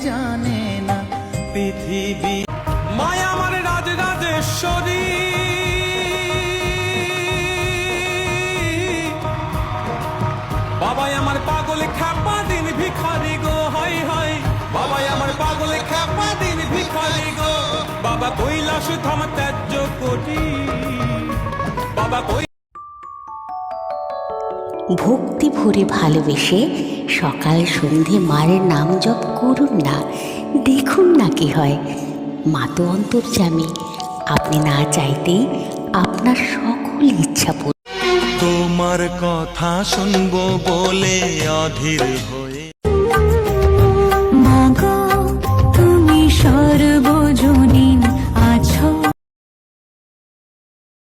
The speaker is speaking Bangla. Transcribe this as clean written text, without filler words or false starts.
জানে না পৃথিবী। মায়া আমার রাজ রাজেশ্বরী, বাবাই আমার পাগল খ্যাপা দিন ভিখারি গো, হাই হাই বাবাই আমার পাগল খ্যাপা দিন ভিখারি গো। বাবা কৈলাস ধাম ত্যায্য কোটি, বাবা ভক্তি ভরে ভালোবেসে সকাল সন্ধে মায়ের নাম জপ করুন না, দেখুন না কি হয়। মা তো অন্তর্যামী, আপনি না চাইতেই আপনার সকল ইচ্ছা পূরণ। তোমার কথা শুনবো বলে অধীর